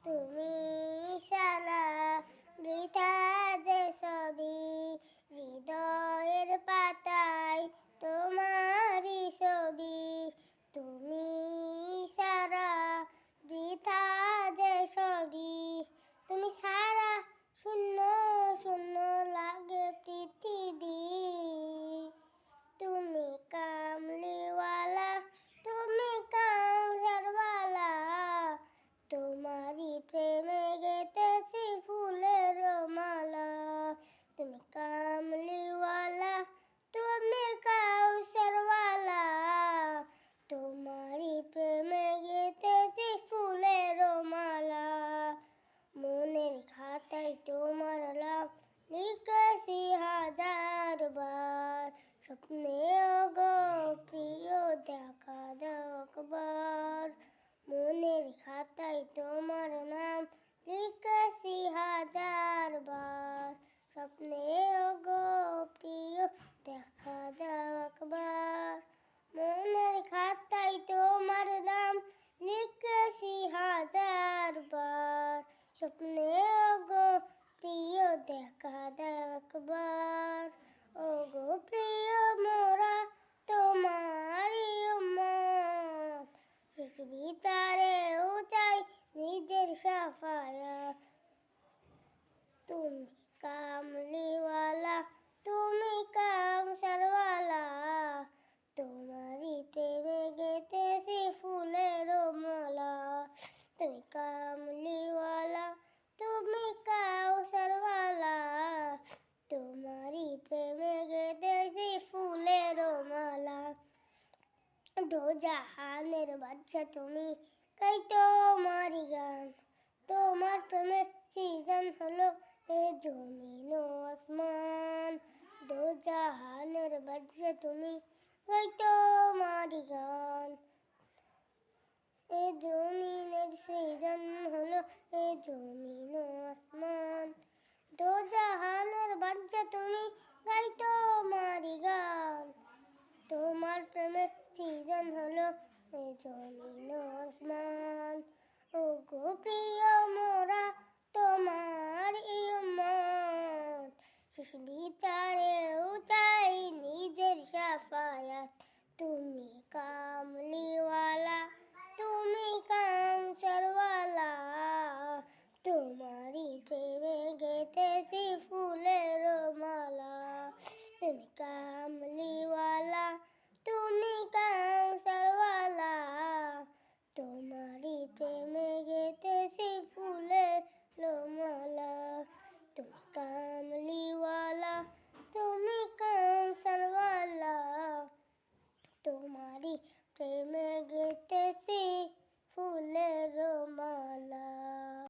তুমি সারা বৃথা যে ছবি, হৃদয়ের পাতায় তোমারই ছবি। তুমি সারা বৃথা যে ছবি, তুমি সারা শূন্য শূন্য লাগে পৃথিবী। তুমি কামলিওয়ালা, তুমি কাউসারওয়ালা, তোমারই প্রেমে গেতেছি ফুলের মালা। তুমি কামলিওয়ালা, তুমি কাউসারওয়ালা, তোমারই প্রেমে গেতেছি ফুলের মালা। মনের খাতায় তোমার নাম লিখেছি হাজার বার, স্বপ্নে গো প্রিয় দেখা দাও একবার। মনের খাতায় তোমার নাম লিখেছি হাজার বার, স্বপ্নে গো প্রিয় দেখা দাও একবার। মনের খাতায় তোমার নাম লিখেছি হাজার বার, স্বপ্নে গো প্রিয় দেখা দাও একবার। ও গো প্রিয় মোরা তোমারই উম্মত, শেষ বিচারেও চাই নিজের সাফায়াত। তুমি কামলিওয়ালা, তুমি কামসারওয়ালা, তোমারই প্রেমে গেতেছি ফুলের মালা। তুমি কামলিওয়ালা, তুমি কাউসারওয়ালা, তোমারই প্রেমে গেতেছি ফুলের মালা। দো জাহানের বাদশা তুমি, গাই তোমারই গান। তোমার প্রেমে সৃজন হলো এ জমিন ও আসমান। দো জাহানের বাদশা তুমি, গাই তোমারই গান। এ জমিনের সৃজন হলো এ জমিন ও আসমান। দো জাহানের বাদশা তুমি, গাই তোমারই গান। তোমার প্রেমে সৃজন হলো এ জমিন ও আসমান। ও গো প্রিয় মোরা তোমার উম্মত, শেষ বিচারেও চাই নিজের সাফায়াত। তুমি কামলিওয়ালা, তুমি কাউসারওয়ালা, তোমারই প্রেমে গেতেছি ফুলের মালা। তুমি কামলি